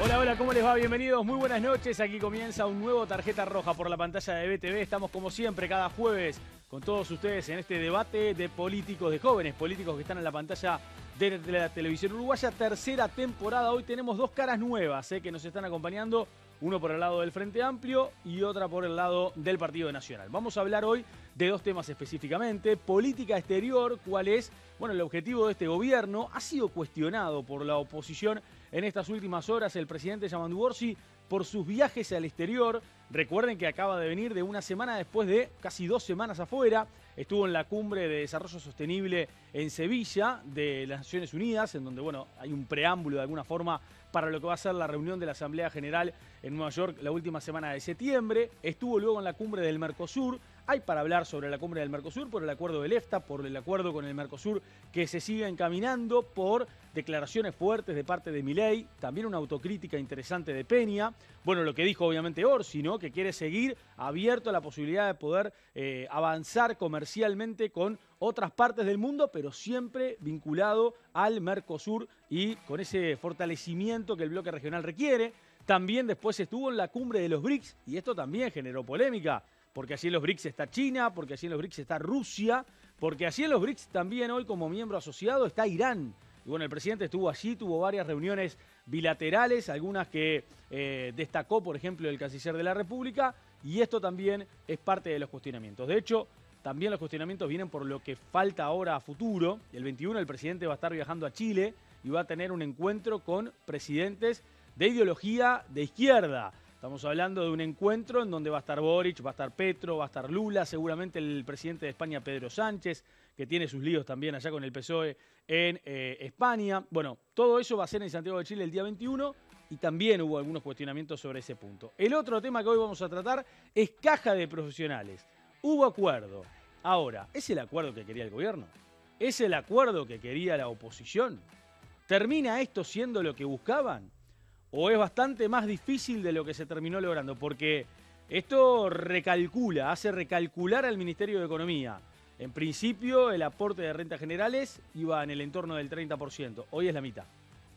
Hola, hola, ¿cómo les va? Bienvenidos, muy buenas noches. Aquí comienza un nuevo Tarjeta Roja por la pantalla de BTV. Estamos como siempre cada jueves con todos ustedes en este debate de políticos, de jóvenes políticos que están en la pantalla de la televisión uruguaya. Tercera temporada. Hoy tenemos dos caras nuevas que nos están acompañando. Uno por el lado del Frente Amplio y otra por el lado del Partido Nacional. Vamos a hablar hoy de dos temas específicamente. Política exterior, cuál es, el objetivo de este gobierno. Ha sido cuestionado por la oposición en estas últimas horas el presidente Yamandu Orsi por sus viajes al exterior. Recuerden que acaba de venir de una semana después de casi 2 semanas afuera. Estuvo en la Cumbre de Desarrollo Sostenible en Sevilla de las Naciones Unidas, en donde hay un preámbulo de alguna forma para lo que va a ser la reunión de la Asamblea General en Nueva York la última semana de septiembre. Estuvo luego en la Cumbre del Mercosur. Hay para hablar sobre la Cumbre del Mercosur, por el acuerdo del EFTA, por el acuerdo con el Mercosur que se sigue encaminando, por declaraciones fuertes de parte de Milei, también una autocrítica interesante de Peña. Lo que dijo obviamente Orsi, ¿no? Que quiere seguir abierto a la posibilidad de poder avanzar comercialmente con otras partes del mundo, pero siempre vinculado al Mercosur y con ese fortalecimiento que el bloque regional requiere. También después estuvo en la Cumbre de los BRICS y esto también generó polémica, porque allí en los BRICS está China, porque allí en los BRICS está Rusia, porque allí en los BRICS también hoy como miembro asociado está Irán. Y el presidente estuvo allí, tuvo varias reuniones bilaterales, algunas que destacó, por ejemplo, el canciller de la República, y esto también es parte de los cuestionamientos. De hecho, también los cuestionamientos vienen por lo que falta ahora a futuro. El 21 el presidente va a estar viajando a Chile y va a tener un encuentro con presidentes de ideología de izquierda. Estamos hablando de un encuentro en donde va a estar Boric, va a estar Petro, va a estar Lula, seguramente el presidente de España, Pedro Sánchez, que tiene sus líos también allá con el PSOE en España. Todo eso va a ser en Santiago de Chile el día 21 y también hubo algunos cuestionamientos sobre ese punto. El otro tema que hoy vamos a tratar es caja de profesionales. Hubo acuerdo. Ahora, ¿es el acuerdo que quería el gobierno? ¿Es el acuerdo que quería la oposición? ¿Termina esto siendo lo que buscaban? ¿O es bastante más difícil de lo que se terminó logrando? Porque esto hace recalcular al Ministerio de Economía. En principio, el aporte de rentas generales iba en el entorno del 30%. Hoy es la mitad.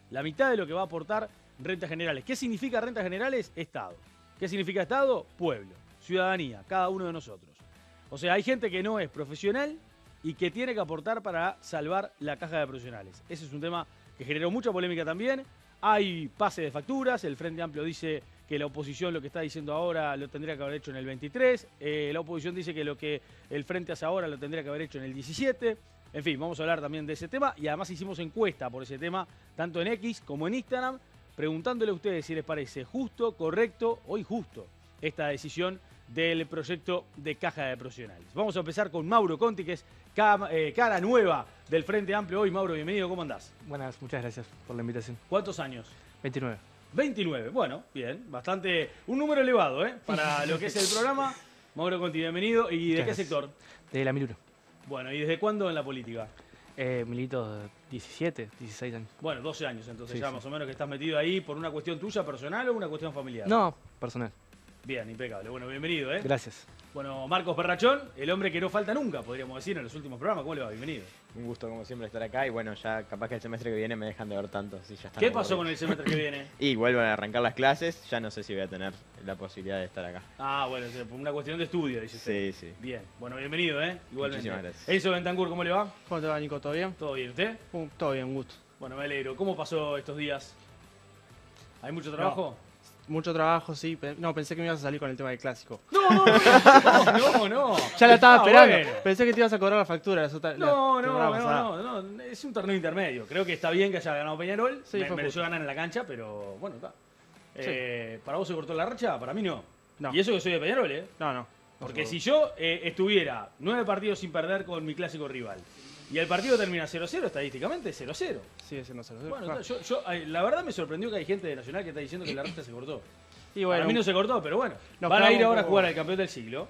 La mitad de lo que va a aportar rentas generales. ¿Qué significa rentas generales? Estado. ¿Qué significa Estado? Pueblo, ciudadanía, cada uno de nosotros. O sea, hay gente que no es profesional y que tiene que aportar para salvar la caja de profesionales. Ese es un tema que generó mucha polémica también. Hay pase de facturas, el Frente Amplio dice que la oposición lo que está diciendo ahora lo tendría que haber hecho en el 23, la oposición dice que lo que el Frente hace ahora lo tendría que haber hecho en el 17, en fin, vamos a hablar también de ese tema y además hicimos encuesta por ese tema, tanto en X como en Instagram, preguntándole a ustedes si les parece justo, correcto o injusto esta decisión del proyecto de caja de profesionales. Vamos a empezar con Mauro Conti, que es cara nueva del Frente Amplio hoy. Mauro, bienvenido, ¿cómo andás? Buenas, muchas gracias por la invitación. ¿Cuántos años? 29. 29, bien, bastante, un número elevado, para lo que es el programa. Mauro Conti, bienvenido. ¿Y de qué sector? De la Miluro. Bueno, ¿y desde cuándo en la política? Milito 17, 16 años. 12 años, entonces sí, ya más o menos que estás metido ahí por una cuestión tuya personal o una cuestión familiar. No, personal. Bien, impecable. Bienvenido, Gracias. Marcos Perrachón, el hombre que no falta nunca, podríamos decir, en los últimos programas. ¿Cómo le va? Bienvenido. Un gusto, como siempre, estar acá. Y ya capaz que el semestre que viene me dejan de ver tanto. Sí, ya ¿Qué pasó con el semestre que viene? Y vuelven a arrancar las clases. Ya no sé si voy a tener la posibilidad de estar acá. Por una cuestión de estudio, dice usted. Sí. Bien. Bienvenido, Igualmente. Muchísimas gracias. Enzo Bentancur, ¿cómo le va? ¿Cómo te va, Nico? ¿Todo bien? ¿Todo bien? ¿Usted? Todo bien, un gusto. Me alegro. ¿Cómo pasó estos días? ¿Hay mucho trabajo? Mucho trabajo, sí. No, pensé que me ibas a salir con el tema del clásico. No. Ya la estaba esperando. Bueno. Pensé que te ibas a cobrar la factura. No. Es un torneo intermedio. Creo que está bien que haya ganado Peñarol. Sí, mereció ganar en la cancha, pero está. Sí. ¿Para vos se cortó la racha? Para mí no. No. Y eso que soy de Peñarol, No. Porque si yo estuviera 9 partidos sin perder con mi clásico rival y el partido termina 0-0, estadísticamente 0-0. Sigue siendo 0-0. Bueno, yo la verdad me sorprendió que hay gente de Nacional que está diciendo que la racha se cortó. Y bueno, para mí no se cortó, pero bueno. Van a ir ahora a jugar al campeón del siglo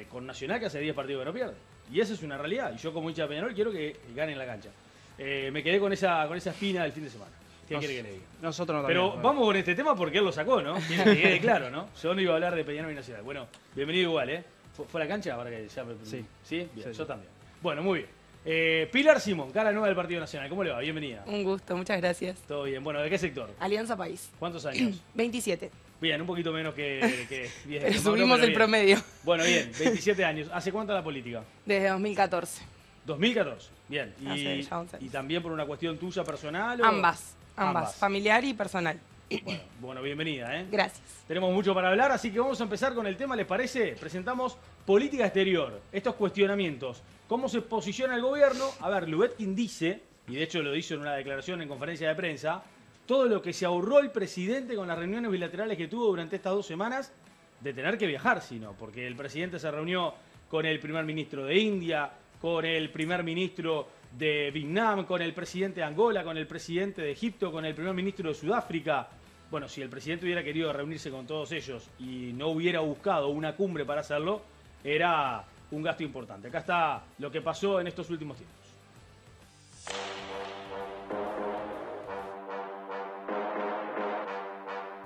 con Nacional, que hace 10 partidos que no pierde. Y esa es una realidad. Y yo como hincha de Peñarol quiero que gane en la cancha. Me quedé con esa espina del fin de semana. ¿Qué quiere que le diga? Nosotros no. Pero vamos con este tema porque él lo sacó, ¿no? Tiene que quede claro, ¿no? Yo no iba a hablar de Peñarol y Nacional. Bueno, bienvenido igual, ¿Fue a la cancha? Para que ya... Sí. ¿Sí? Bien, Sí. yo también. Bueno, muy bien. Pilar Simón, cara nueva del Partido Nacional. ¿Cómo le va? Bienvenida. Un gusto, muchas gracias. Todo bien. Bueno, ¿de qué sector? Alianza País. ¿Cuántos años? 27. Bien, un poquito menos que 10. Pero subimos el bien. promedio. Bueno, bien, 27 años. ¿Hace cuánto la política? Desde 2014. 2014. Bien. Hace ya 11 años. ¿Y también por una cuestión tuya personal? ¿O? Ambas, familiar y personal. Bueno, bienvenida, ¿eh? Gracias. Tenemos mucho para hablar, así que vamos a empezar con el tema, ¿les parece? Presentamos política exterior, estos cuestionamientos. ¿Cómo se posiciona el gobierno? A ver, Lubetkin dice, y de hecho lo hizo en una declaración en conferencia de prensa, todo lo que se ahorró el presidente con las reuniones bilaterales que tuvo durante estas 2 semanas de tener que viajar, sino porque el presidente se reunió con el primer ministro de India, con el primer ministro de Vietnam, con el presidente de Angola, con el presidente de Egipto, con el primer ministro de Sudáfrica. Bueno, si el presidente hubiera querido reunirse con todos ellos y no hubiera buscado una cumbre para hacerlo, era un gasto importante. Acá está lo que pasó en estos últimos tiempos.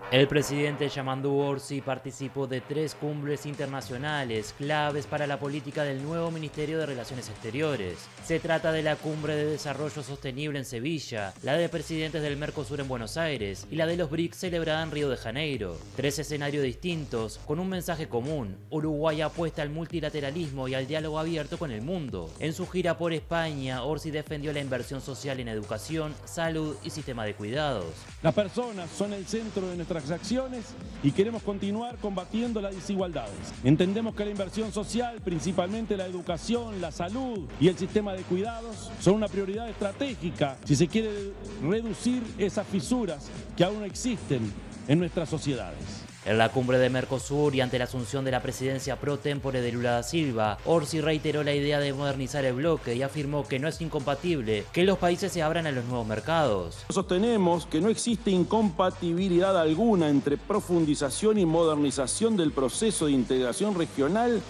El presidente Yamandu Orsi participó de 3 cumbres internacionales claves para la política del nuevo Ministerio de Relaciones Exteriores. Se trata de la Cumbre de Desarrollo Sostenible en Sevilla, la de presidentes del Mercosur en Buenos Aires y la de los BRICS celebrada en Río de Janeiro. 3 escenarios distintos con un mensaje común. Uruguay apuesta al multilateralismo y al diálogo abierto con el mundo. En su gira por España, Orsi defendió la inversión social en educación, salud y sistema de cuidados. Las personas son el centro de nuestras acciones y queremos continuar combatiendo las desigualdades. Entendemos que la inversión social, principalmente la educación, la salud y el sistema de cuidados, son una prioridad estratégica si se quiere reducir esas fisuras que aún existen en nuestras sociedades. En la cumbre de Mercosur y ante la asunción de la presidencia pro tempore de Lula da Silva, Orsi reiteró la idea de modernizar el bloque y afirmó que no es incompatible que los países se abran a los nuevos mercados. Sostenemos que no existe incompatibilidad alguna entre profundización y modernización del proceso de integración regional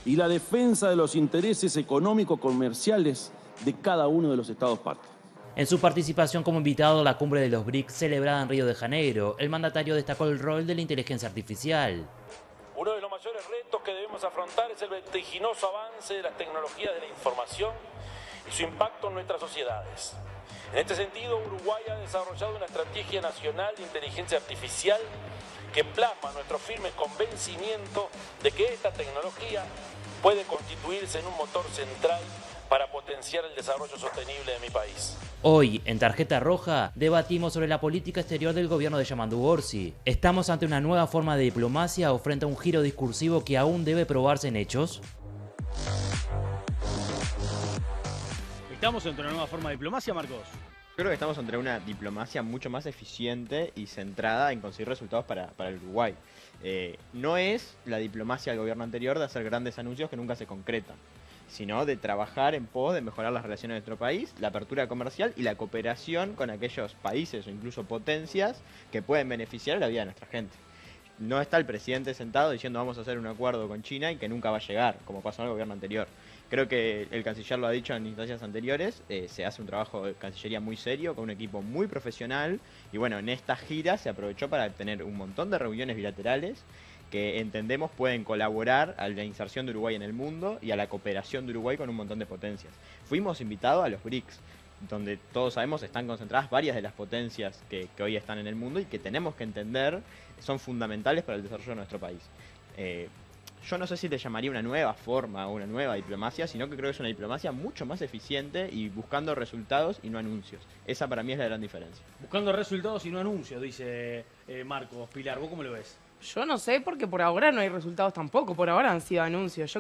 y la defensa de los intereses económico-comerciales de cada uno de los Estados partes. En su participación como invitado a la cumbre de los BRICS celebrada en Río de Janeiro, el mandatario destacó el rol de la inteligencia artificial. Uno de los mayores retos que debemos afrontar es el vertiginoso avance de las tecnologías de la información y su impacto en nuestras sociedades. En este sentido, Uruguay ha desarrollado una estrategia nacional de inteligencia artificial que plasma nuestro firme convencimiento de que esta tecnología puede constituirse en un motor central para potenciar el desarrollo sostenible de mi país. Hoy, en Tarjeta Roja, debatimos sobre la política exterior del gobierno de Yamandu Orsi. ¿Estamos ante una nueva forma de diplomacia o frente a un giro discursivo que aún debe probarse en hechos? ¿Estamos ante una nueva forma de diplomacia, Marcos? Yo creo que estamos ante una diplomacia mucho más eficiente y centrada en conseguir resultados para el Uruguay. No es la diplomacia del gobierno anterior de hacer grandes anuncios que nunca se concretan, sino de trabajar en pos de mejorar las relaciones de nuestro país, la apertura comercial y la cooperación con aquellos países o incluso potencias que pueden beneficiar la vida de nuestra gente. No está el presidente sentado diciendo vamos a hacer un acuerdo con China y que nunca va a llegar, como pasó en el gobierno anterior. Creo que el canciller lo ha dicho en instancias anteriores, se hace un trabajo de cancillería muy serio, con un equipo muy profesional, y bueno, en esta gira se aprovechó para tener un montón de reuniones bilaterales que entendemos pueden colaborar a la inserción de Uruguay en el mundo y a la cooperación de Uruguay con un montón de potencias. Fuimos invitados a los BRICS, donde todos sabemos están concentradas varias de las potencias que hoy están en el mundo y que tenemos que entender son fundamentales para el desarrollo de nuestro país. Yo no sé si le llamaría una nueva forma o una nueva diplomacia, sino que creo que es una diplomacia mucho más eficiente y buscando resultados y no anuncios. Esa para mí es la gran diferencia. Buscando resultados y no anuncios, dice Marcos. Pilar, ¿vos cómo lo ves? Yo no sé, porque por ahora no hay resultados tampoco, por ahora han sido anuncios.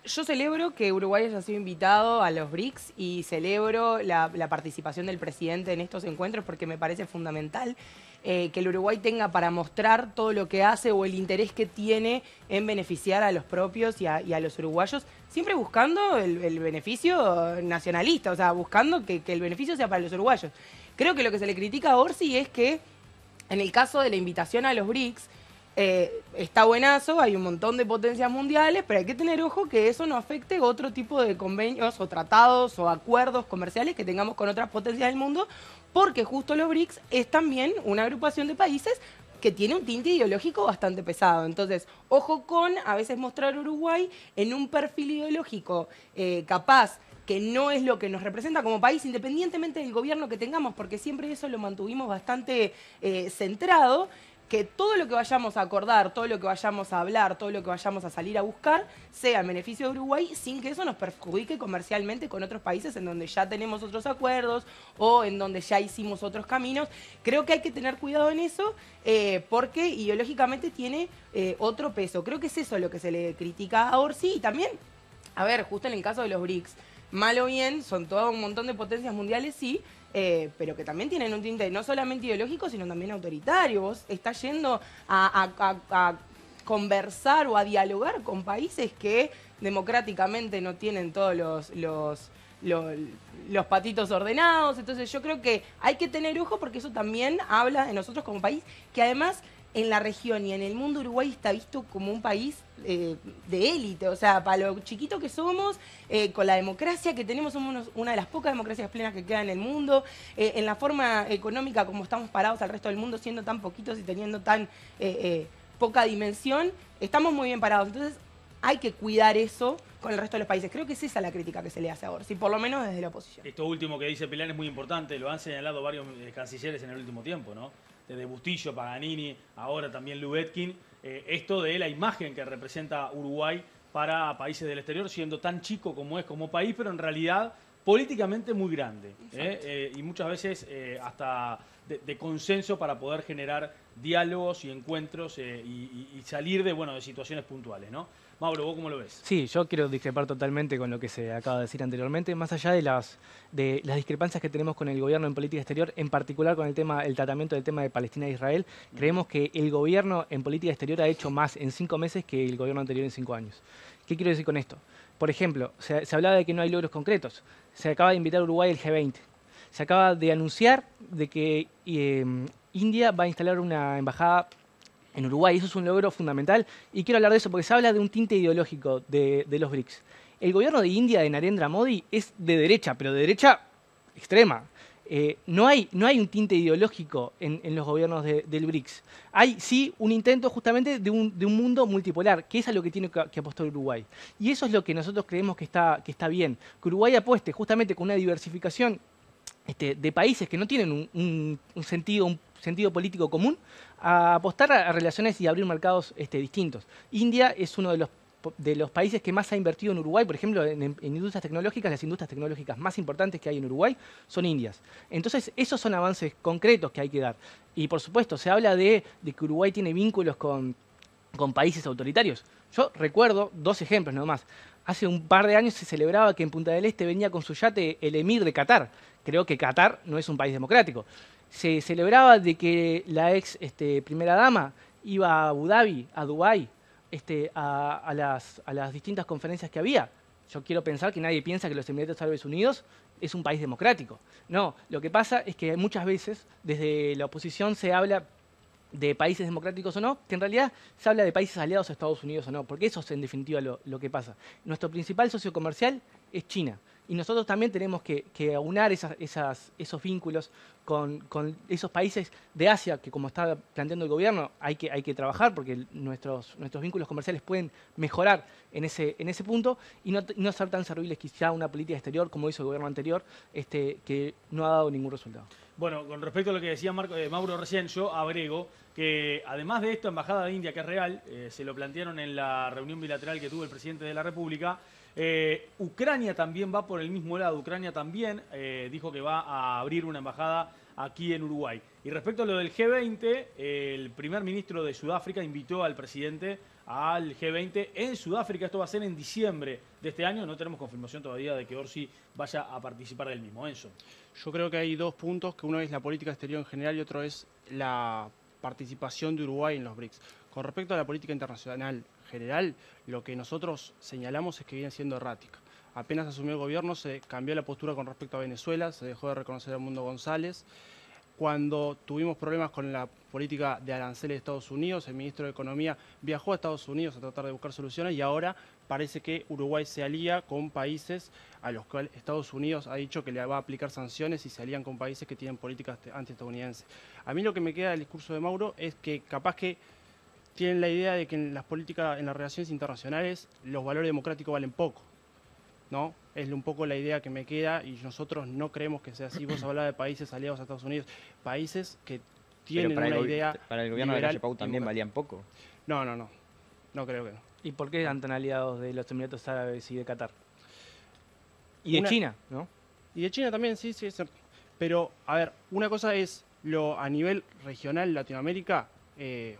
Yo celebro que Uruguay haya sido invitado a los BRICS y celebro la participación del presidente en estos encuentros porque me parece fundamental que el Uruguay tenga para mostrar todo lo que hace o el interés que tiene en beneficiar a los propios y a los uruguayos, siempre buscando el beneficio nacionalista, o sea, buscando que el beneficio sea para los uruguayos. Creo que lo que se le critica a Orsi es que en el caso de la invitación a los BRICS, está buenazo, hay un montón de potencias mundiales, pero hay que tener ojo que eso no afecte otro tipo de convenios o tratados o acuerdos comerciales que tengamos con otras potencias del mundo, porque justo los BRICS es también una agrupación de países que tiene un tinte ideológico bastante pesado. Entonces, ojo con a veces mostrar a Uruguay en un perfil ideológico capaz que no es lo que nos representa como país, independientemente del gobierno que tengamos, porque siempre eso lo mantuvimos bastante centrado, que todo lo que vayamos a acordar, todo lo que vayamos a hablar, todo lo que vayamos a salir a buscar, sea en beneficio de Uruguay, sin que eso nos perjudique comercialmente con otros países en donde ya tenemos otros acuerdos o en donde ya hicimos otros caminos. Creo que hay que tener cuidado en eso porque ideológicamente tiene otro peso. Creo que es eso lo que se le critica a Orsi y también, a ver, justo en el caso de los BRICS, mal o bien, son todo un montón de potencias mundiales, sí, pero que también tienen un tinte no solamente ideológico, sino también autoritario. Vos estás yendo a conversar o a dialogar con países que democráticamente no tienen todos los patitos ordenados. Entonces yo creo que hay que tener ojo porque eso también habla de nosotros como país, que además en la región y en el mundo Uruguay está visto como un país de élite, o sea, para lo chiquito que somos, con la democracia que tenemos, somos una de las pocas democracias plenas que queda en el mundo, en la forma económica como estamos parados al resto del mundo, siendo tan poquitos y teniendo tan poca dimensión, estamos muy bien parados. Entonces hay que cuidar eso con el resto de los países. Creo que es esa la crítica que se le hace ahora, sí, por lo menos desde la oposición. Esto último que dice Pilán es muy importante, lo han señalado varios cancilleres en el último tiempo, ¿no? Desde Bustillo, Paganini, ahora también Lubetkin, esto de la imagen que representa Uruguay para países del exterior, siendo tan chico como es como país, pero en realidad políticamente muy grande. Y muchas veces hasta de consenso para poder generar diálogos y encuentros y salir de situaciones puntuales, ¿no? Mauro, ¿vos cómo lo ves? Sí, yo quiero discrepar totalmente con lo que se acaba de decir anteriormente, más allá de las discrepancias que tenemos con el gobierno en política exterior, en particular con el tratamiento del tema de Palestina e Israel. Creemos que el gobierno en política exterior ha hecho más en 5 meses que el gobierno anterior en 5 años. ¿Qué quiero decir con esto? Por ejemplo, se hablaba de que no hay logros concretos. Se acaba de invitar a Uruguay al G20. Se acaba de anunciar de que India va a instalar una embajada en Uruguay. Eso es un logro fundamental y quiero hablar de eso porque se habla de un tinte ideológico de los BRICS. El gobierno de India, de Narendra Modi, es de derecha, pero de derecha extrema. No hay un tinte ideológico en los gobiernos del BRICS. Hay sí un intento justamente de un mundo multipolar, que es a lo que tiene que apostar Uruguay. Y eso es lo que nosotros creemos que está bien. Que Uruguay apueste justamente con una diversificación de países que no tienen un sentido político común, a apostar a relaciones y abrir mercados distintos. India es uno de los países que más ha invertido en Uruguay, por ejemplo, en industrias tecnológicas. Las industrias tecnológicas más importantes que hay en Uruguay son indias. Entonces, esos son avances concretos que hay que dar. Y, por supuesto, se habla de que Uruguay tiene vínculos con países autoritarios. Yo recuerdo 2 ejemplos nomás. Hace un par de años se celebraba que en Punta del Este venía con su yate el emir de Qatar. Creo que Qatar no es un país democrático. Se celebraba de que la ex primera dama iba a Abu Dhabi, a Dubái, a las distintas conferencias que había. Yo quiero pensar que nadie piensa que los Emiratos Árabes Unidos es un país democrático. No, lo que pasa es que muchas veces desde la oposición se habla de países democráticos o no, que en realidad se habla de países aliados a Estados Unidos o no, porque eso es en definitiva lo que pasa. Nuestro principal socio comercial es China. Y nosotros también tenemos que aunar esos vínculos con esos países de Asia que, como está planteando el gobierno, hay que trabajar porque nuestros vínculos comerciales pueden mejorar en ese punto y no ser tan serviles quizá a una política exterior como hizo el gobierno anterior, que no ha dado ningún resultado. Bueno, con respecto a lo que decía Mauro recién, yo agrego que además de esta embajada de India, que es real, se lo plantearon en la reunión bilateral que tuvo el presidente de la República, Ucrania también va por el mismo lado. Ucrania también dijo que va a abrir una embajada aquí en Uruguay. Y respecto a lo del G20, el primer ministro de Sudáfrica invitó al presidente al G20 en Sudáfrica. Esto va a ser en diciembre de este año. No tenemos confirmación todavía de que Orsi vaya a participar del mismo. Enzo. Yo creo que hay 2 puntos, que uno es la política exterior en general y otro es la participación de Uruguay en los BRICS. Con respecto a la política internacional general, lo que nosotros señalamos es que viene siendo errática. Apenas asumió el gobierno se cambió la postura con respecto a Venezuela, se dejó de reconocer a Mundo González. Cuando tuvimos problemas con la política de aranceles de Estados Unidos, el ministro de Economía viajó a Estados Unidos a tratar de buscar soluciones y ahora parece que Uruguay se alía con países a los cuales Estados Unidos ha dicho que le va a aplicar sanciones y se alían con países que tienen políticas antiestadounidenses. A mí lo que me queda del discurso de Mauro es que capaz que tienen la idea de que en las políticas, en las relaciones internacionales, los valores democráticos valen poco, ¿no? es un poco la idea que me queda y nosotros no creemos que sea así. Vos hablabas de países aliados a Estados Unidos, países que tienen Pero una idea para el gobierno de liberal Calle Pau también valían poco. No, no creo que no. ¿Y por qué están tan aliados de los Emiratos Árabes y de Qatar? Y de Una- China, ¿no? Y de China también, sí, es cierto. Pero, a ver, una cosa es a nivel regional, Latinoamérica, el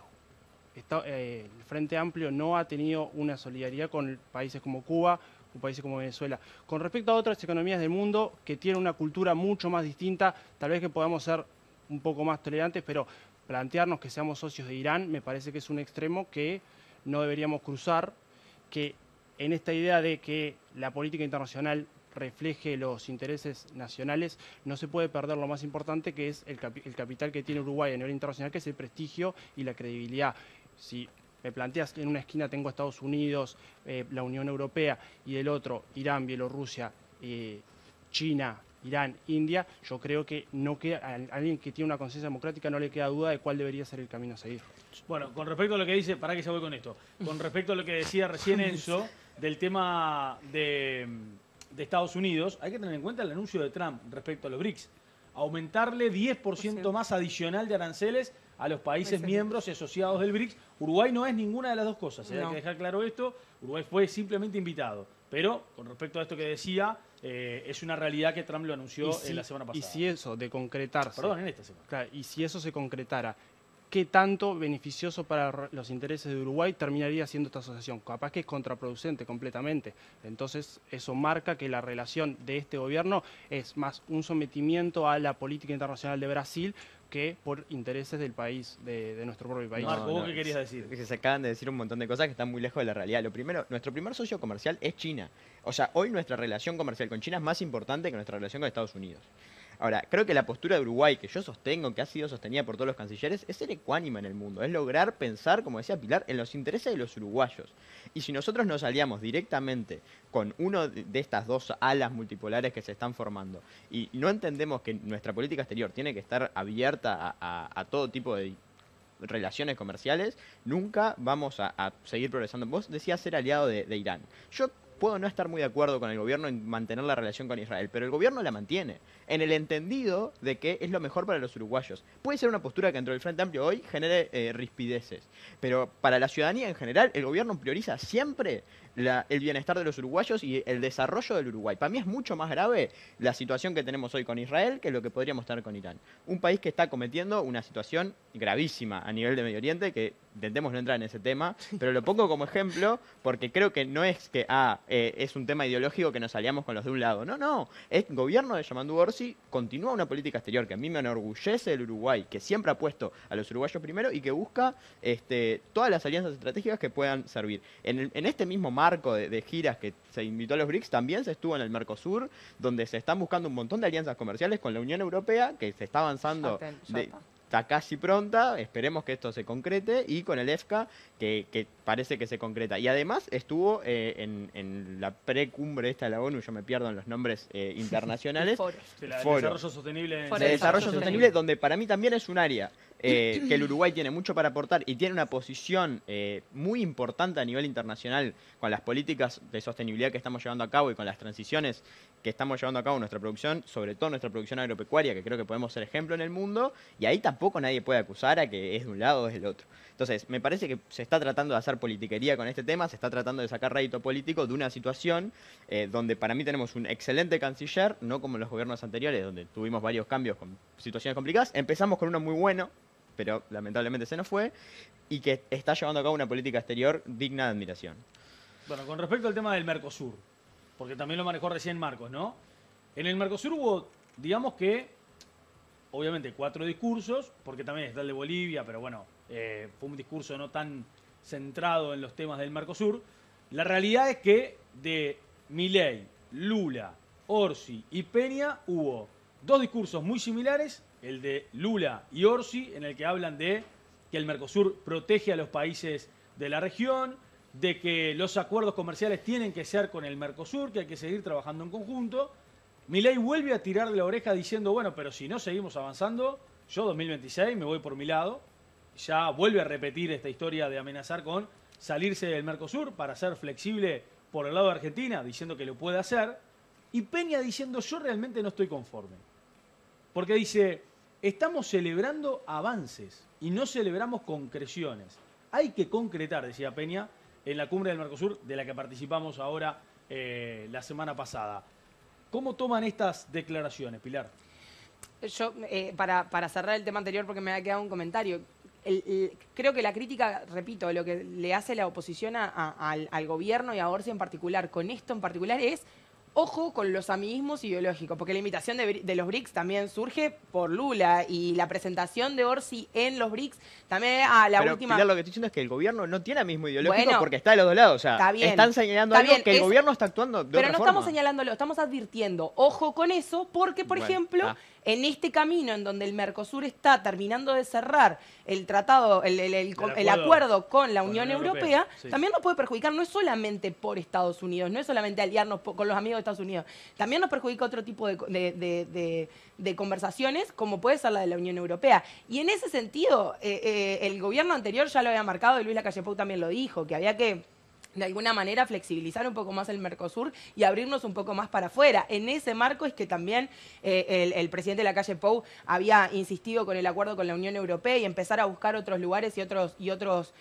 Frente Amplio no ha tenido una solidaridad con países como Cuba, con países como Venezuela. Con respecto a otras economías del mundo que tienen una cultura mucho más distinta, tal vez que podamos ser un poco más tolerantes, pero plantearnos que seamos socios de Irán me parece que es un extremo que no deberíamos cruzar, que en esta idea de que la política internacional refleje los intereses nacionales, no se puede perder lo más importante, que es el capital que tiene Uruguay a nivel internacional, que es el prestigio y la credibilidad. Si me planteas que en una esquina tengo Estados Unidos, la Unión Europea, y del otro Irán, Bielorrusia, China, Irán, India, yo creo que no queda, a alguien que tiene una conciencia democrática no le queda duda de cuál debería ser el camino a seguir. Bueno, con respecto a lo que dice, para que se voy con esto, con respecto a lo que decía recién Enzo, del tema de Estados Unidos, hay que tener en cuenta el anuncio de Trump respecto a los BRICS. Aumentarle 10% más adicional de aranceles a los países miembros y asociados del BRICS. Uruguay no es ninguna de las dos cosas, hay que dejar claro esto. Uruguay fue simplemente invitado. Pero, con respecto a esto que decía, es una realidad que Trump lo anunció la semana pasada. Y si eso de concretarse... Perdón, en esta semana. Claro, y si eso se concretara, ¿qué tanto beneficioso para los intereses de Uruguay terminaría siendo esta asociación? Capaz que es contraproducente completamente. Entonces, eso marca que la relación de este gobierno es más un sometimiento a la política internacional de Brasil que por intereses del país, de nuestro propio país. Marco, ¿vos qué querías decir? Que se acaban de decir un montón de cosas que están muy lejos de la realidad. Lo primero, nuestro primer socio comercial es China. O sea, hoy nuestra relación comercial con China es más importante que nuestra relación con Estados Unidos. Ahora, creo que la postura de Uruguay, que yo sostengo, que ha sido sostenida por todos los cancilleres, es ser ecuánime en el mundo, es lograr pensar, como decía Pilar, en los intereses de los uruguayos. Y si nosotros nos aliamos directamente con uno de estas dos alas multipolares que se están formando y no entendemos que nuestra política exterior tiene que estar abierta a todo tipo de relaciones comerciales, nunca vamos a seguir progresando. Vos decías ser aliado de Irán. Yo puedo no estar muy de acuerdo con el gobierno en mantener la relación con Israel, pero el gobierno la mantiene, en el entendido de que es lo mejor para los uruguayos. Puede ser una postura que dentro del Frente Amplio hoy genere rispideces, pero para la ciudadanía en general, el gobierno prioriza siempre el bienestar de los uruguayos y el desarrollo del Uruguay. Para mí es mucho más grave la situación que tenemos hoy con Israel que lo que podríamos tener con Irán. Un país que está cometiendo una situación gravísima a nivel de Medio Oriente, que intentemos no entrar en ese tema, pero lo pongo como ejemplo porque creo que no es que es un tema ideológico que nos aliamos con los de un lado. No. El gobierno de Yamandu Orsi continúa una política exterior que a mí me enorgullece del Uruguay, que siempre ha puesto a los uruguayos primero y que busca todas las alianzas estratégicas que puedan servir. En este mismo marco de giras que se invitó a los BRICS, también se estuvo en el Mercosur, donde se están buscando un montón de alianzas comerciales con la Unión Europea, que se está avanzando... Está casi pronta, esperemos que esto se concrete, y con el EFCA, que parece que se concreta. Y además estuvo en la precumbre esta de la ONU, yo me pierdo en los nombres internacionales. Desarrollo sostenible. De desarrollo sostenible, donde para mí también es un área que el Uruguay tiene mucho para aportar y tiene una posición muy importante a nivel internacional con las políticas de sostenibilidad que estamos llevando a cabo y con las transiciones que estamos llevando a cabo en nuestra producción, sobre todo nuestra producción agropecuaria, que creo que podemos ser ejemplo en el mundo, y ahí tampoco nadie puede acusar a que es de un lado o es del otro. Entonces, me parece que se está tratando de hacer politiquería con este tema, se está tratando de sacar rédito político de una situación donde para mí tenemos un excelente canciller, no como en los gobiernos anteriores, donde tuvimos varios cambios con situaciones complicadas. Empezamos con uno muy bueno, pero lamentablemente se nos fue, y que está llevando a cabo una política exterior digna de admiración. Bueno, con respecto al tema del Mercosur, porque también lo manejó recién Marcos, ¿no? En el Mercosur hubo, digamos que, obviamente 4 discursos, porque también está el de Bolivia, pero bueno, fue un discurso no tan centrado en los temas del Mercosur. La realidad es que de Milei, Lula, Orsi y Peña hubo 2 discursos muy similares, el de Lula y Orsi, en el que hablan de que el Mercosur protege a los países de la región, de que los acuerdos comerciales tienen que ser con el Mercosur, que hay que seguir trabajando en conjunto. Milei vuelve a tirar de la oreja diciendo, bueno, pero si no seguimos avanzando, yo 2026 me voy por mi lado. Ya vuelve a repetir esta historia de amenazar con salirse del Mercosur para ser flexible por el lado de Argentina, diciendo que lo puede hacer. y Peña diciendo yo realmente no estoy conforme. Porque dice, estamos celebrando avances y no celebramos concreciones. Hay que concretar, decía Peña, en la cumbre del Mercosur, de la que participamos ahora la semana pasada. ¿Cómo toman estas declaraciones, Pilar? Yo, para cerrar el tema anterior, porque me ha quedado un comentario, creo que la crítica, repito, lo que le hace la oposición al gobierno y a Orsi en particular, con esto en particular, es ojo con los amiguismos ideológicos, porque la invitación de los BRICS también surge por Lula y la presentación de Orsi en los BRICS también a la última... Pilar, lo que estoy diciendo es que el gobierno no tiene mismo ideológico Bueno, porque está de los dos lados. O sea, está bien, están señalando está algo bien, que el gobierno está actuando de otra Pero no forma. estamos señalándolo, estamos advirtiendo. Ojo con eso, porque, por ejemplo, en este camino en donde el Mercosur está terminando de cerrar el tratado, el acuerdo con la Unión Europea, sí, también nos puede perjudicar, no es solamente por Estados Unidos, no es solamente aliarnos con los amigos de Estados Unidos, también nos perjudica otro tipo de conversaciones, como puede ser la de la Unión Europea. Y en ese sentido, el gobierno anterior ya lo había marcado, y Luis Lacalle Pou también lo dijo, que había que de alguna manera flexibilizar un poco más el Mercosur y abrirnos un poco más para afuera. En ese marco es que también el presidente Lacalle Pou había insistido con el acuerdo con la Unión Europea y empezar a buscar otros lugares y otros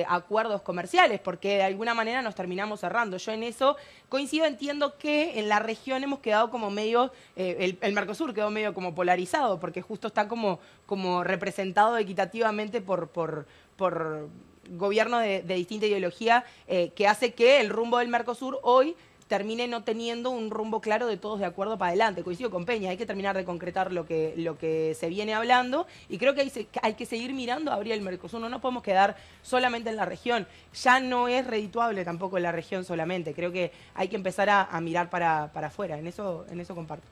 acuerdos comerciales, porque de alguna manera nos terminamos cerrando. Yo en eso coincido, entiendo que en la región hemos quedado como medio, el Mercosur quedó medio como polarizado, porque justo está como representado equitativamente por gobiernos de distinta ideología, que hace que el rumbo del Mercosur hoy termine no teniendo un rumbo claro de todos de acuerdo para adelante. Coincido con Peña, hay que terminar de concretar lo que se viene hablando y creo que hay que seguir mirando a abrir el Mercosur. No nos podemos quedar solamente en la región. Ya no es redituable tampoco en la región solamente. Creo que hay que empezar a mirar para afuera. En eso comparto.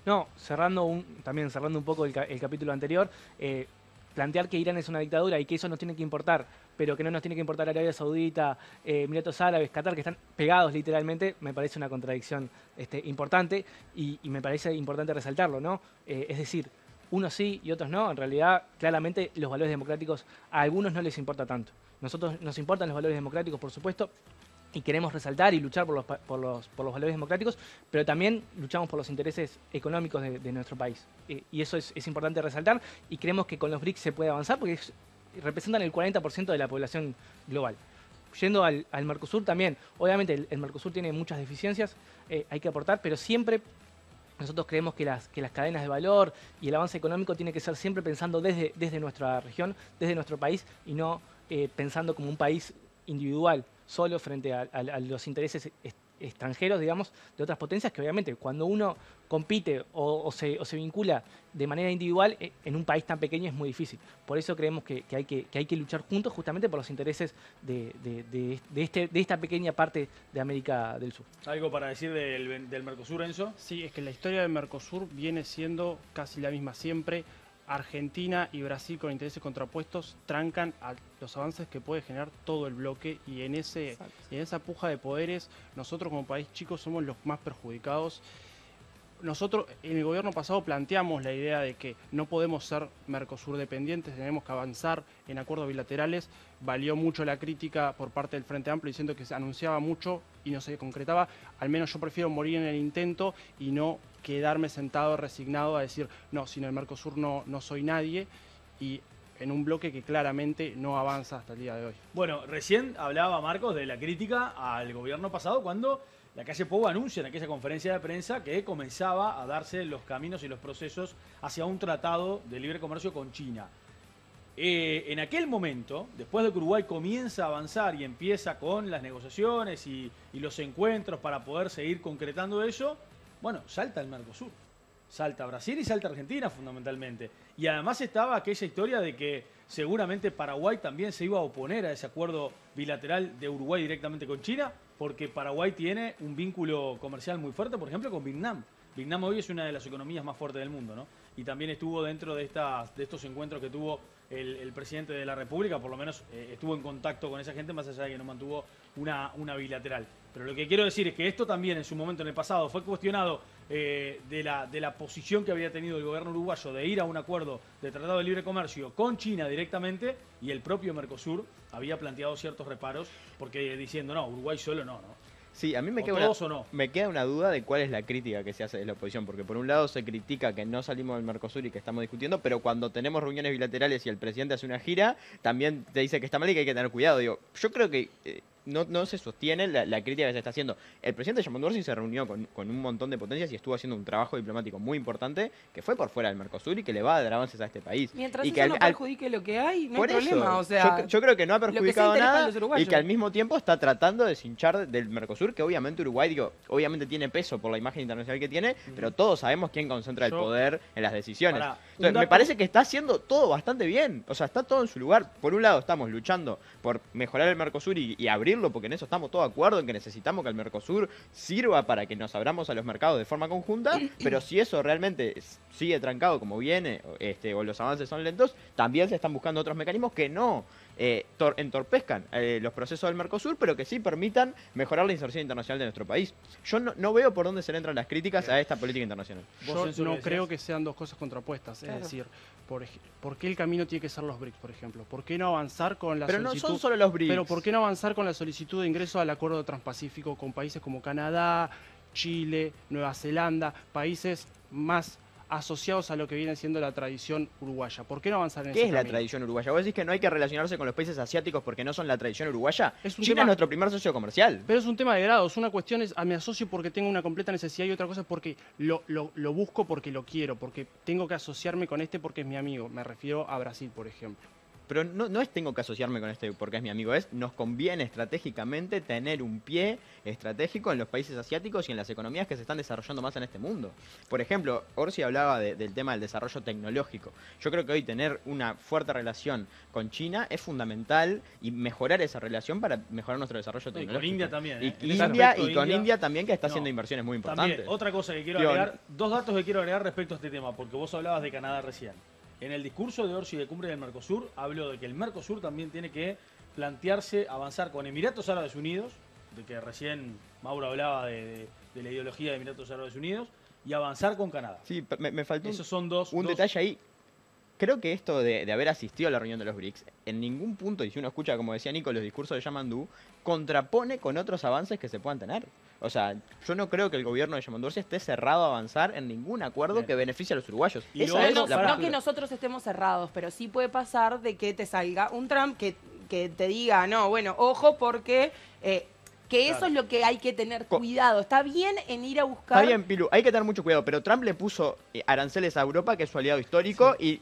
No, cerrando un poco el capítulo anterior, plantear que Irán es una dictadura y que eso nos tiene que importar, pero que no nos tiene que importar Arabia Saudita, Emiratos Árabes, Qatar, que están pegados literalmente, me parece una contradicción importante y me parece importante resaltarlo, ¿no? Es decir, unos sí y otros no. En realidad, claramente, los valores democráticos a algunos no les importa tanto. Nosotros nos importan los valores democráticos, por supuesto, y queremos resaltar y luchar por los valores democráticos, pero también luchamos por los intereses económicos de nuestro país. Y eso es importante resaltar, y creemos que con los BRICS se puede avanzar porque representan el 40% de la población global. Yendo al Mercosur también, obviamente el Mercosur tiene muchas deficiencias, hay que aportar, pero siempre nosotros creemos que las cadenas de valor y el avance económico tiene que ser siempre pensando desde nuestra región, desde nuestro país, y no pensando como un país individual, solo frente a los intereses extranjeros, digamos, de otras potencias, que obviamente cuando uno compite o se vincula de manera individual en un país tan pequeño es muy difícil. Por eso creemos que hay que luchar juntos justamente por los intereses de esta pequeña parte de América del Sur. ¿Algo para decir del Mercosur, Enzo? Sí, es que la historia del Mercosur viene siendo casi la misma siempre. Argentina y Brasil, con intereses contrapuestos, trancan a los avances que puede generar todo el bloque, y en esa puja de poderes nosotros como país chico somos los más perjudicados. Nosotros en el gobierno pasado planteamos la idea de que no podemos ser Mercosur dependientes, tenemos que avanzar en acuerdos bilaterales. Valió mucho la crítica por parte del Frente Amplio diciendo que se anunciaba mucho y no se concretaba. Al menos yo prefiero morir en el intento y no quedarme sentado resignado a decir, no, sin el Mercosur no soy nadie, y en un bloque que claramente no avanza hasta el día de hoy. Bueno, recién hablaba Marcos de la crítica al gobierno pasado cuando Lacalle Pou anuncia en aquella conferencia de prensa que comenzaba a darse los caminos y los procesos hacia un tratado de libre comercio con China. En aquel momento, después de que Uruguay comienza a avanzar y empieza con las negociaciones y los encuentros para poder seguir concretando eso, bueno, salta el Mercosur, salta Brasil y salta Argentina fundamentalmente. Y además estaba aquella historia de que seguramente Paraguay también se iba a oponer a ese acuerdo bilateral de Uruguay directamente con China, porque Paraguay tiene un vínculo comercial muy fuerte, por ejemplo, con Vietnam. Vietnam hoy es una de las economías más fuertes del mundo, ¿no? Y también estuvo dentro de estos encuentros que tuvo el presidente de la República, por lo menos estuvo en contacto con esa gente, más allá de que no mantuvo una bilateral. Pero lo que quiero decir es que esto también en su momento, en el pasado, fue cuestionado de la posición que había tenido el gobierno uruguayo de ir a un acuerdo de tratado de libre comercio con China directamente, y el propio Mercosur había planteado ciertos reparos, porque diciendo, no, Uruguay solo no. Sí, a mí me ¿O queda, todos o no? me queda una duda de cuál es la crítica que se hace de la oposición, porque por un lado se critica que no salimos del Mercosur y que estamos discutiendo, pero cuando tenemos reuniones bilaterales y el presidente hace una gira, también te dice que está mal y que hay que tener cuidado. Digo, yo creo que no se sostiene la crítica que se está haciendo. El presidente Jair Bolsonaro se reunió con un montón de potencias y estuvo haciendo un trabajo diplomático muy importante que fue por fuera del Mercosur y que le va a dar avances a este país. Mientras y eso que no perjudique lo que hay, no hay por eso, problema. O sea, yo creo que no ha lo que sea perjudicado interés para nada los y uruguayos. que al mismo tiempo está tratando de deshinchar del Mercosur, que obviamente Uruguay, obviamente tiene peso por la imagen internacional que tiene, pero todos sabemos quién concentra el poder en las decisiones. Pará, Entonces, me dato- parece que está haciendo todo bastante bien. O sea, está todo en su lugar. Por un lado, estamos luchando por mejorar el Mercosur y abrirlo, porque en eso estamos todos de acuerdo, en que necesitamos que el Mercosur sirva para que nos abramos a los mercados de forma conjunta, pero si eso realmente sigue trancado como viene, o los avances son lentos, también se están buscando otros mecanismos que no entorpezcan los procesos del Mercosur, pero que sí permitan mejorar la inserción internacional de nuestro país. Yo no veo por dónde se le entran las críticas a esta política internacional. Yo Censo, no ¿qué decías? creo que sean dos cosas contrapuestas. Claro. Es decir, ¿por qué el camino tiene que ser los BRICS, por ejemplo? ¿Por qué no avanzar con la Pero no solicitud? son solo los BRICS. Pero ¿por qué no avanzar con la solicitud de ingreso al Acuerdo Transpacífico con países como Canadá, Chile, Nueva Zelanda, países más asociados a lo que viene siendo la tradición uruguaya? ¿Por qué no avanzar en ¿Qué ese es la camino? tradición uruguaya? ¿Vos decís que no hay que relacionarse con los países asiáticos porque no son la tradición uruguaya? Es un China tema- es nuestro primer socio comercial. Pero es un tema de grados. Una cuestión es, me asocio porque tengo una completa necesidad y otra cosa es porque lo busco porque lo quiero, porque tengo que asociarme con este porque es mi amigo. Me refiero a Brasil, por ejemplo. Pero no es tengo que asociarme con este porque es mi amigo, es nos conviene estratégicamente tener un pie estratégico en los países asiáticos y en las economías que se están desarrollando más en este mundo. Por ejemplo, Orsi hablaba del tema del desarrollo tecnológico. Yo creo que hoy tener una fuerte relación con China es fundamental y mejorar esa relación para mejorar nuestro desarrollo Y con tecnológico. India también, Y, ¿eh? En ese India, aspecto, y con India- India también, que está haciendo No, inversiones muy También, importantes. otra cosa que quiero Digo, agregar, dos datos que quiero agregar respecto a este tema, porque vos hablabas de Canadá recién. En el discurso de Orsi de Cumbre del Mercosur, habló de que el Mercosur también tiene que plantearse avanzar con Emiratos Árabes Unidos, de que recién Mauro hablaba de la ideología de Emiratos Árabes Unidos, y avanzar con Canadá. Sí, me faltó Esos son dos. un detalle ahí. Creo que esto de haber asistido a la reunión de los BRICS, en ningún punto, y si uno escucha, como decía Nico, los discursos de Yamandú, contrapone con otros avances que se puedan tener. O sea, yo no creo que el gobierno de Yamandú esté cerrado a avanzar en ningún acuerdo Bien. que beneficie a los uruguayos. Y Esa lo es otro, la pará. No postura. que nosotros estemos cerrados, pero sí puede pasar de que te salga un Trump que te diga, no, bueno, ojo porque que eso Claro. es lo que hay que tener cuidado. Está bien en ir a buscar... Está bien, Pilu, hay que tener mucho cuidado, pero Trump le puso aranceles a Europa, que es su aliado histórico, y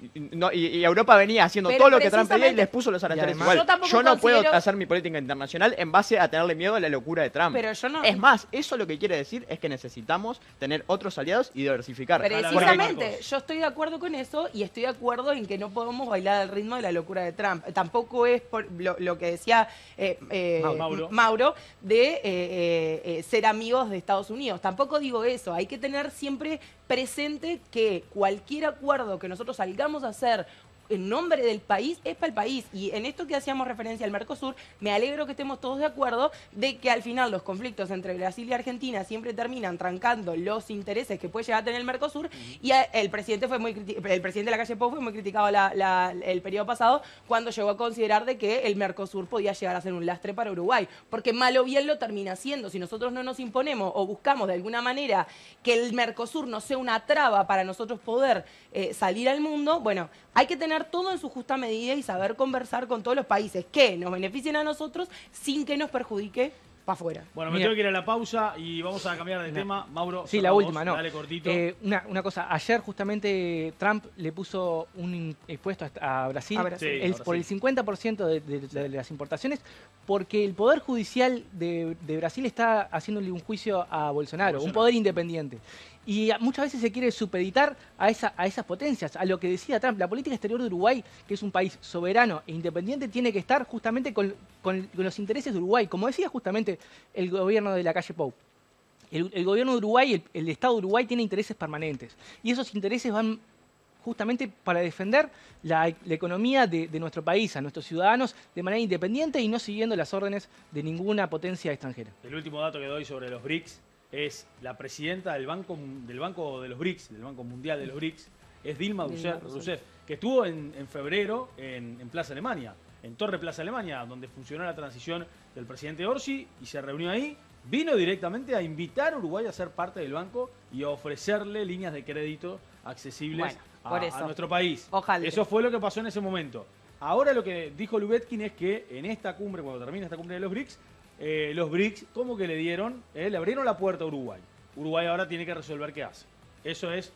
Europa venía haciendo Pero todo lo que Trump pedía y precisamente- les puso los aranceles además- igual. Yo tampoco Yo no puedo considero- hacer mi política internacional en base a tenerle miedo a la locura de Trump. Pero yo no... Es más, eso lo que quiere decir es que necesitamos tener otros aliados y diversificar. Precisamente, Marcos. yo estoy de acuerdo con eso y estoy de acuerdo en que no podemos bailar al ritmo de la locura de Trump. Tampoco es por lo que decía Mauro de ser amigos de Estados Unidos. Tampoco digo eso. Hay que tener siempre presente que cualquier acuerdo que nosotros salgamos a hacer en nombre del país es para el país. Y en esto que hacíamos referencia al Mercosur, me alegro que estemos todos de acuerdo de que al final los conflictos entre Brasil y Argentina siempre terminan trancando los intereses que puede llegar a tener el Mercosur. Y el presidente el presidente de la calle Pou fue muy criticado el periodo pasado cuando llegó a considerar de que el Mercosur podía llegar a ser un lastre para Uruguay. Porque mal o bien lo termina siendo. Si nosotros no nos imponemos o buscamos de alguna manera que el Mercosur no sea una traba para nosotros poder salir al mundo, bueno, hay que tener todo en su justa medida y saber conversar con todos los países que nos beneficien a nosotros sin que nos perjudique para afuera. Bueno, me Mira. tengo que ir a la pausa y vamos a cambiar de tema. Mauro, Sí, la cerramos. última, ¿no? Dale cortito. Una cosa, ayer justamente Trump le puso un impuesto a Brasil, A Brasil. Sí, a por el Brasil. 50% de las importaciones, porque el Poder Judicial de Brasil está haciéndole un juicio a Bolsonaro, un poder independiente. Y muchas veces se quiere supeditar a esas potencias, a lo que decía Trump. La política exterior de Uruguay, que es un país soberano e independiente, tiene que estar justamente con los intereses de Uruguay, como decía justamente el gobierno de la calle Pou. El gobierno de Uruguay, el Estado de Uruguay tiene intereses permanentes. Y esos intereses van justamente para defender la economía de nuestro país, a nuestros ciudadanos, de manera independiente y no siguiendo las órdenes de ninguna potencia extranjera. El último dato que doy sobre los BRICS es la presidenta del Banco de los BRICS, del Banco Mundial de los BRICS, es Dilma Rousseff, que estuvo en febrero en Plaza Alemania. en Torre Plaza Alemania, donde funcionó la transición del presidente Orsi, y se reunió ahí. Vino directamente a invitar a Uruguay a ser parte del banco y a ofrecerle líneas de crédito accesibles a nuestro país. Ojalá. Eso fue lo que pasó en ese momento. Ahora lo que dijo Lubetkin es que en esta cumbre, cuando termine esta cumbre de los BRICS como que le abrieron la puerta a Uruguay. Uruguay ahora tiene que resolver qué hace. Eso es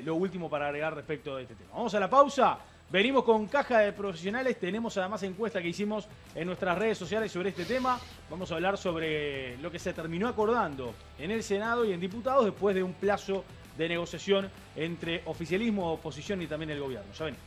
lo último para agregar respecto de este tema. Vamos a la pausa. Venimos con Caja de Profesionales. Tenemos además encuesta que hicimos en nuestras redes sociales sobre este tema. Vamos a hablar sobre lo que se terminó acordando en el Senado y en diputados después de un plazo de negociación entre oficialismo, oposición y también el gobierno. Ya venimos.